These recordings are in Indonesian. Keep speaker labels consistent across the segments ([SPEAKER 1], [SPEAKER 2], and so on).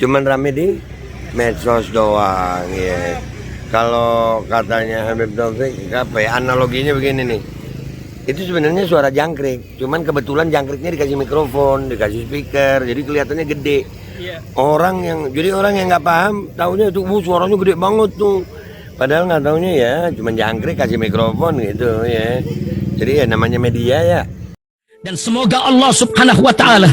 [SPEAKER 1] cuman rame di medsos doang ya. Kalau katanya Habib Taufik, apa ya, analoginya begini nih. Itu sebenarnya suara jangkrik, cuman kebetulan jangkriknya dikasih mikrofon, dikasih speaker, jadi kelihatannya gede. Orang yang nggak paham, taunya itu suaranya gede banget tuh. Padahal nggak taunya ya, cuman jangkrik kasih mikrofon gitu ya. Jadi ya namanya media ya.
[SPEAKER 2] Dan semoga Allah Subhanahu wa Ta'ala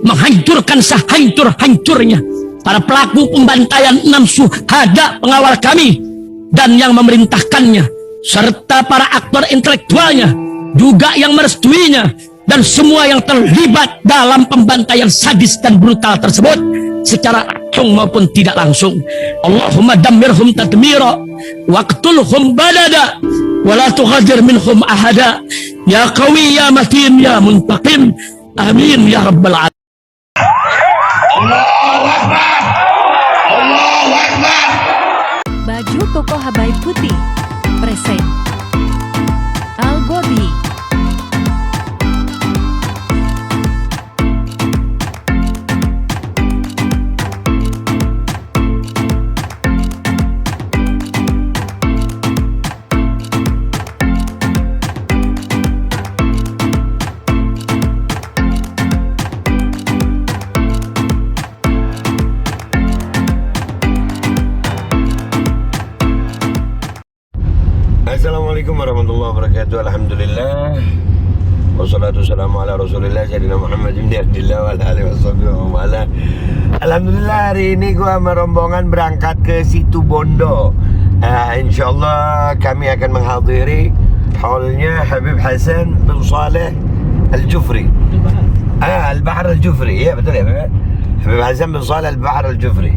[SPEAKER 2] menghancurkan sehancur-hancurnya para pelaku pembantaian 6 syuhada pengawal kami dan yang memerintahkannya, serta para aktor intelektualnya juga yang merestuinya, dan semua yang terlibat dalam pembantaian sadis dan brutal tersebut secara langsung maupun tidak langsung. Allahumma dammirhum tadmira waqtulhum badada wala tughadir minhum ahada ya qawi ya matin ya muntaqim amin ya rabbal alamin.
[SPEAKER 3] Allahu Akbar, Allahu Akbar.
[SPEAKER 4] Baju koko Habaib Putih present Al-Godi.
[SPEAKER 1] Assalamualaikum warahmatullahi wabarakatuh. Alhamdulillah wassalatu wassalamu ala rasulillah Sayyidina Muhammad bin Abdillah wa ala alihi wa ala. Alhamdulillah hari ini gua sama rombongan berangkat ke Situbondo. Insyaallah kami akan menghadiri haulnya Habib Hasan bin Saleh Al-Jufri. Al-Bahr Al-Jufri, ya betul ya Habib? Habib Hasan bin Saleh Al-Bahr Al-Jufri.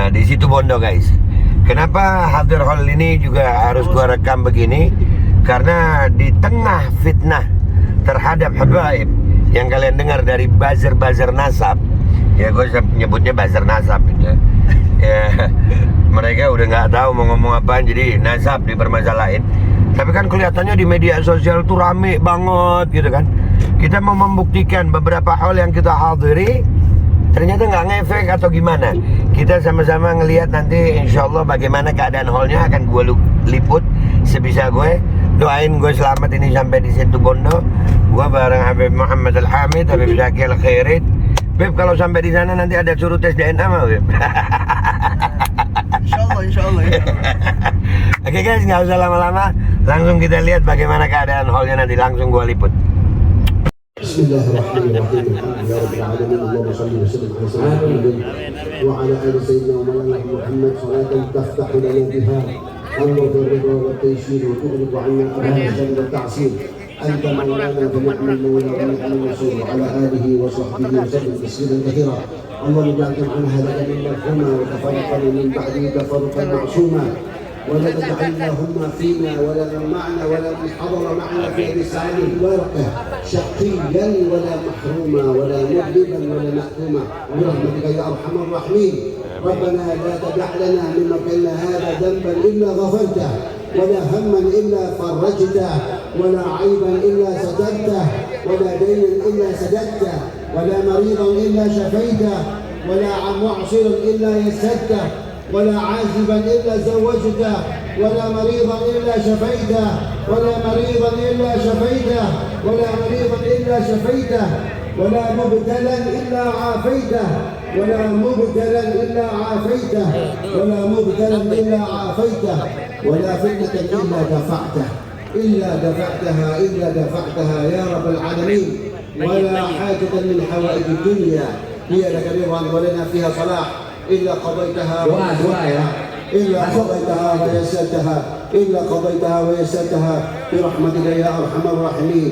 [SPEAKER 1] Di Situbondo guys. Kenapa hadir hal ini juga harus gua rekam begini? Karena di tengah fitnah terhadap habaib yang kalian dengar dari buzzer-buzzer nasab, ya gue nyebutnya buzzer nasab gitu ya. Mereka udah nggak tahu mau ngomong apa, jadi nasab dipermasalahin. Tapi kan kelihatannya di media sosial tuh rame banget gitu kan. Kita mau membuktikan beberapa hal yang kita hadiri ternyata nggak ngefek atau gimana. Kita sama-sama ngelihat nanti insyaallah bagaimana keadaan hallnya akan gue liput sebisa gue. Doain gue selamat ini sampai di Situbondo. Gue bareng Habib Muhammad Al-Hamid, Habib Zaki Al-Khairit. Beb, kalau sampai di sana nanti ada suruh tes DNA mah Beb. Insyaallah ya. Oke guys, nggak usah lama-lama, langsung kita lihat bagaimana keadaan hallnya nanti, langsung gue liput.
[SPEAKER 5] Bismillahirrahmanirrahim. Ya Rabbil alamin. Allahumma shalli wa sallim ala sayyidina wa ala ali sayyidina wa mawlana Muhammad salatan taftahu lana biha anwar ridha wa taysir wa tughridu 'anna ahlan wa ta'sir. Anta mawlana fa ni'mal mawla wa ni'mal nasir. Ala alihi wa sahbihi wa sallim tasliman katsira. Allahumma ja'alna 'an hadaka min mafhuma wa tafarraqna min ba'di tafarruqan ma'suma. ولا تجعل اللهم فينا ولا معنا ولا من حضر معنا في هذه الساعه المباركه شقيا ولا محروما ولا مذنبا ولا مأثوما برحمتك يا ارحم الراحمين. ربنا لا تدع لنا من مكاننا هذا ذنبا الا غفرته ولا هما الا فرجته ولا عيبا الا سترته ولا دينا الا سددته ولا مريضا الا شفيته ولا معصرا الا يسرته ولا عازبا إلا زوجته ولا مريضا إلا شفيته ولا مريضا إلا شفيته ولا مريضا إلا شفيته ولا مبتلا إلا عافيته ولا مبتلا إلا عافيته ولا مبتلا إلا عافيته ولا فتنة إلا دفعتها يا رب العالمين. ولا حاجة من حوائج الدنيا هي لك رضا ولنا فيها صلاح إلا قضيتها ويسرتها برحمتك يا أرحم الراحمين.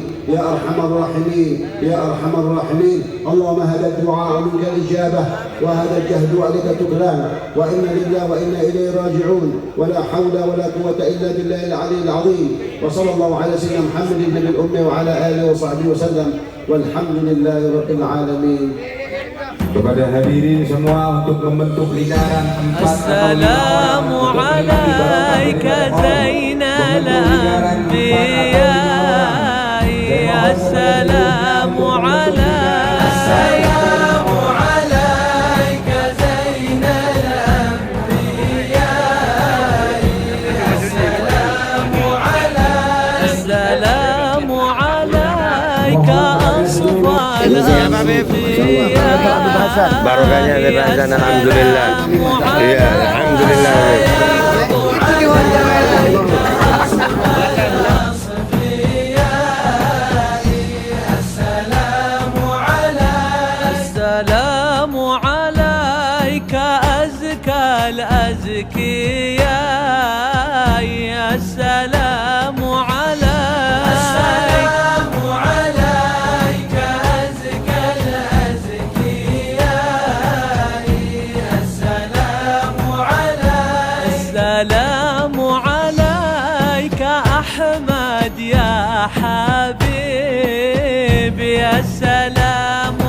[SPEAKER 5] اللهم هذا الدعاء منك الإجابة وهذا الجهد عليك تكلان وإنا لله وإنا إليه راجعون ولا حول ولا قوة إلا بالله العلي العظيم. وصلى الله على سيدنا محمد النبي الأمي وعلى آله وصحبه وسلم والحمد لله رب العالمين.
[SPEAKER 6] Kepada hadirin semua untuk membentuk lingkaran 4
[SPEAKER 7] Assalamu alaika Zainal Anbiya. Assalamu alaika
[SPEAKER 1] Barokahnya Habib Hasan, alhamdulillah. Iya, alhamdulillah.
[SPEAKER 7] السلام عليك أزكى الأزكياء السلام عليك السلام عليك أزكى الأزكياء السلام عليك السلام عليك أحمد يا حبيبي السلام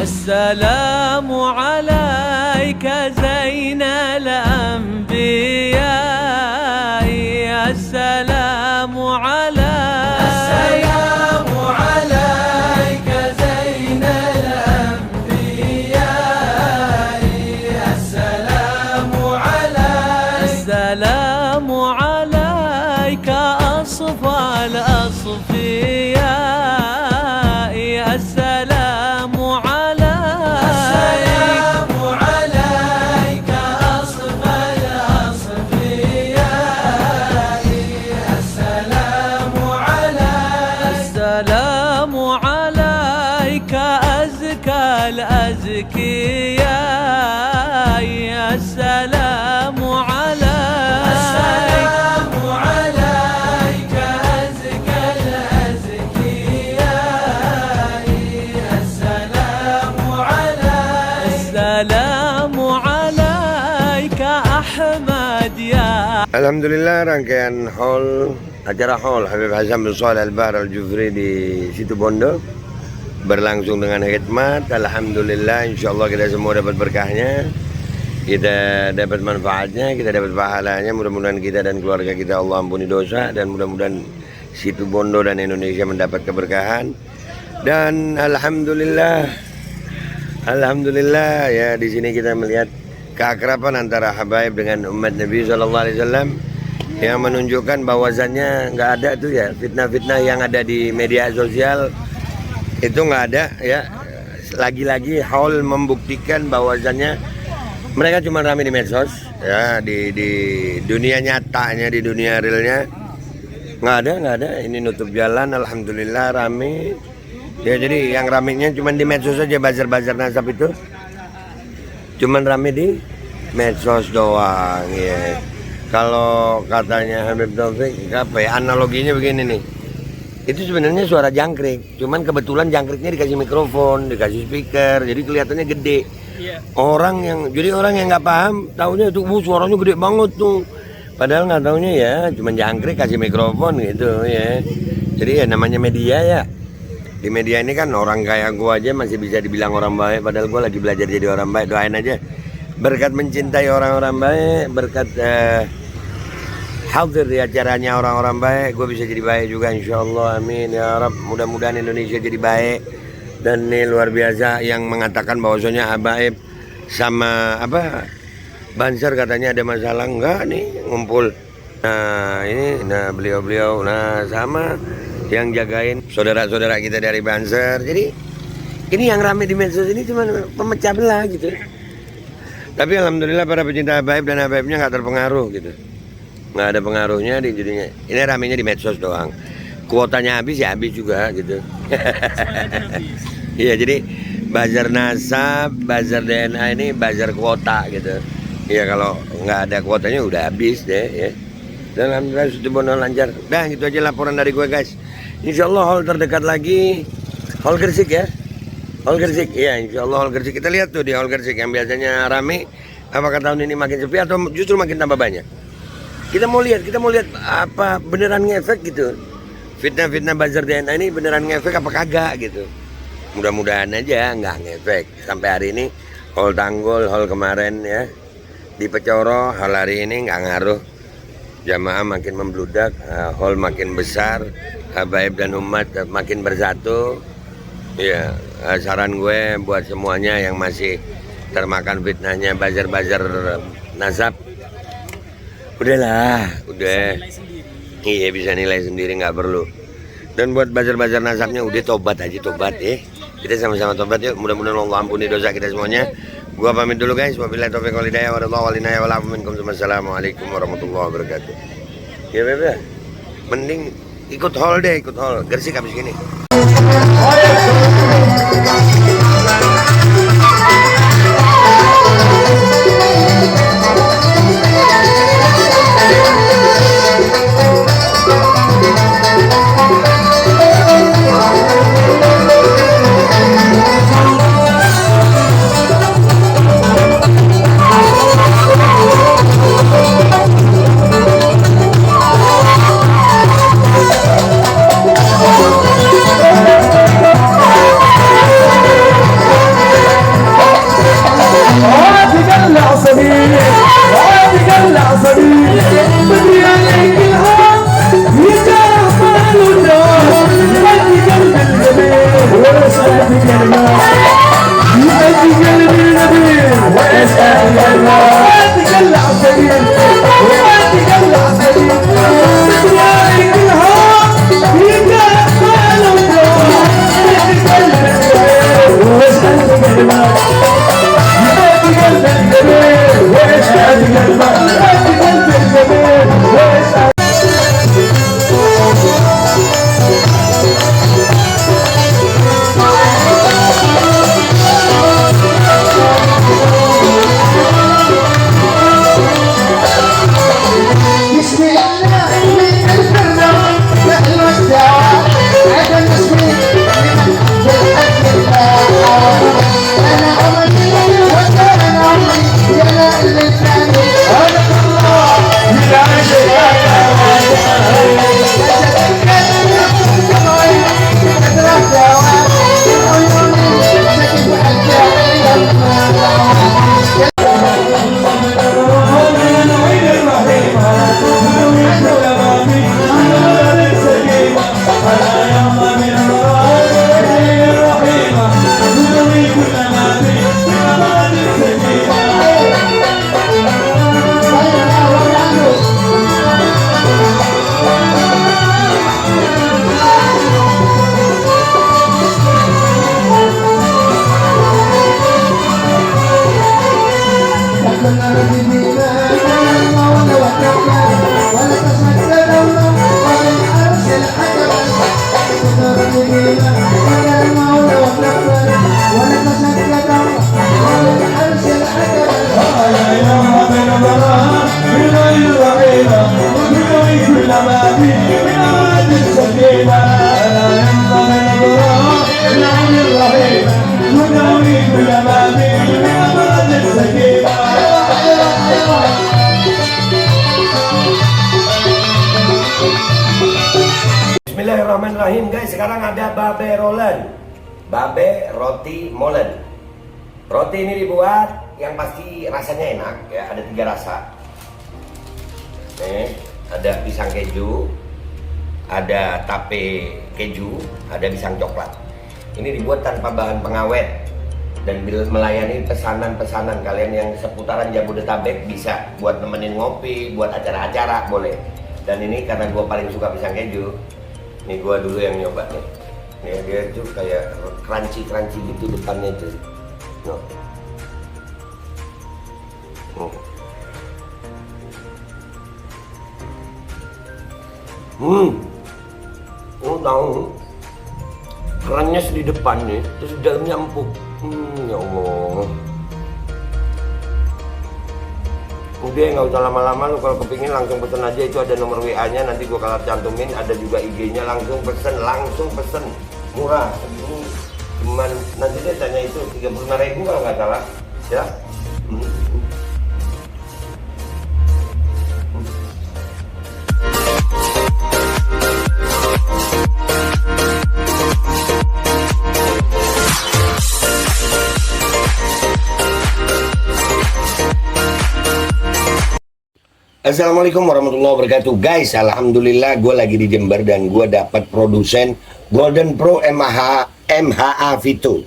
[SPEAKER 7] السلام عليك زين الأنبياء السلام عليك السلام عليك زين الأنبياء السلام عليك السلام عليك أصفى الأصفياء السلام الأزكياء السلام عليك السلام عليك أزكى الأزكياء السلام عليك السلام عليك أحمد يا.
[SPEAKER 1] Alhamdulillah, rangkaian acara haul Habib Hasan bin Shalih Al-Bahr Al-Jufri di Situbondo berlangsung dengan hikmat. Alhamdulillah, insyaallah kita semua dapat berkahnya, kita dapat manfaatnya, kita dapat pahalanya. Mudah-mudahan kita dan keluarga kita Allah ampuni dosa, dan mudah-mudahan Situbondo dan Indonesia mendapat keberkahan. Dan alhamdulillah ya, di sini kita melihat keakraban antara habaib dengan umat Nabi SAW, yang menunjukkan bahwasannya nggak ada tuh ya fitnah-fitnah yang ada di media sosial. Itu nggak ada ya. Lagi-lagi haul membuktikan bahwasannya mereka cuma rame di medsos ya, di dunia nyatanya, di dunia realnya nggak ada. Ini nutup jalan, alhamdulillah rame ya. Jadi yang ramenya cuma di medsos saja, bazar-bazar nasab itu cuman rame di medsos doang ya. Kalau katanya Habib Taufik, apa ya, analoginya begini nih, itu sebenarnya suara jangkrik, cuman kebetulan jangkriknya dikasih mikrofon, dikasih speaker, jadi kelihatannya gede. Orang yang nggak paham taunya itu suaranya gede banget tuh, padahal nggak taunya ya cuman jangkrik kasih mikrofon gitu ya. Jadi ya namanya media ya. Di media ini kan orang kayak gua aja masih bisa dibilang orang baik, padahal gua lagi belajar jadi orang baik. Doain aja berkat mencintai orang-orang baik, berkat hadir di acaranya orang-orang baik, gue bisa jadi baik juga insyaallah, amin ya Rab. Mudah-mudahan Indonesia jadi baik. Dan ini luar biasa yang mengatakan bahwasanya habaib sama apa Banser katanya ada masalah, enggak nih ngumpul. Nah ini, nah beliau-beliau, nah sama yang jagain saudara-saudara kita dari Banser. Jadi ini yang ramai di medsos ini cuma pemecah belah gitu. Tapi alhamdulillah para pecinta habaib dan habaibnya nggak terpengaruh gitu. Nggak ada pengaruhnya di jadinya. Ini ramenya di medsos doang. Kuotanya habis ya habis juga gitu. Iya, jadi bazar nasab, bazar DNA ini bazar kuota gitu. Iya, kalau nggak ada kuotanya udah habis deh ya. Dan alhamdulillah Situbondo lancar. Dah gitu aja laporan dari gue guys. Insyaallah haul terdekat lagi haul Gresik ya. Haul Gresik, iya insyaallah haul Gresik. Kita lihat tuh di haul Gresik yang biasanya rame, apakah tahun ini makin sepi atau justru makin tambah banyak. Kita mau lihat apa beneran ngefek gitu. Fitnah-fitnah bazar DNA ini beneran ngefek apa kagak gitu. Mudah-mudahan aja nggak ngefek. Sampai hari ini haul Tanggul, haul kemarin ya di Pecoro, haul hari ini nggak ngaruh. Jamaah makin membludak, haul makin besar, habaib dan umat makin bersatu. Ya, saran gue buat semuanya yang masih termakan fitnahnya buzzer-buzzer nasab, udahlah, udah. Iya, bisa nilai sendiri, nggak perlu. Dan buat buzzer-buzzer nasabnya udah tobat aja, tobat ya. Kita sama-sama tobat yuk, mudah-mudahan Allah ampuni dosa kita semuanya. Gua pamit dulu guys, wabillahi taufiq wal hidayah, wassalamualaikum warahmatullahi wabarakatuh. Ya bebe, mending ikut haul deh, ikut haul. Gersik habis gini. Bismillahirrahmanirrahim guys, sekarang ada babe rolen, babe roti molen. Roti ini dibuat yang pasti rasanya enak ya, ada 3 rasa. Nih, ada pisang keju, ada tape keju, ada pisang coklat. Ini dibuat tanpa bahan pengawet dan melayani pesanan-pesanan kalian yang seputaran Jabodetabek, bisa buat nemenin ngopi, buat acara-acara boleh. Dan ini karena gue paling suka pisang keju, ini gue dulu yang nyoba nih. Nih dia tuh kayak crunchy gitu depannya tuh. No. Oh tahu, kerennya di depan nih, terus di dalamnya empuk. Ya Allah. Udah nggak usah lama-lama, lu kalau kepingin langsung pesen aja, itu ada nomor WA-nya, nanti gua kalau cantumin, ada juga IG-nya, langsung pesen, murah. Ini cuman nanti dia tanya itu 35.000 kalau nggak salah, ya. Assalamualaikum warahmatullahi wabarakatuh guys. Alhamdulillah gue lagi di Jember dan gue dapat produsen Golden Pro MHA Vito.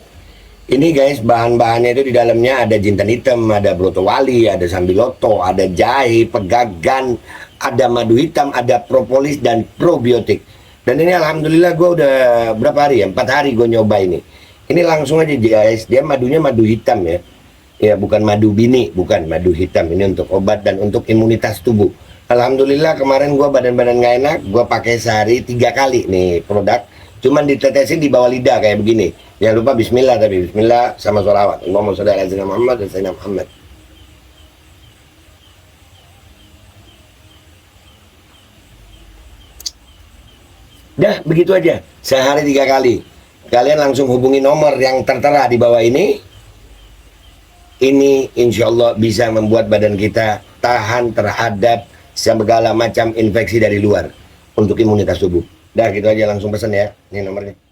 [SPEAKER 1] Ini guys, bahan-bahannya itu di dalamnya ada jintan hitam, ada broto wali, ada sambiloto, ada jahe, pegagan, ada madu hitam, ada propolis dan probiotik. Dan ini alhamdulillah gue udah berapa hari ya? 4 hari gue nyoba ini. Ini langsung aja guys, dia madunya madu hitam ya. Ya bukan madu bini, bukan madu hitam. Ini untuk obat dan untuk imunitas tubuh. Alhamdulillah kemarin gue badan-badan gak enak, gue pakai sehari 3 kali nih produk. Cuman ditetesin di bawah lidah kayak begini. Jangan lupa bismillah, tapi bismillah sama sholawat. Allahumma sholli ala sayyidina Muhammad dan sayyidina Muhammad. Dah, begitu aja. Sehari 3 kali. Kalian langsung hubungi nomor yang tertera di bawah ini. Ini insya Allah bisa membuat badan kita tahan terhadap segala macam infeksi dari luar. Untuk imunitas tubuh. Dah, gitu aja, langsung pesan ya. Ini nomornya.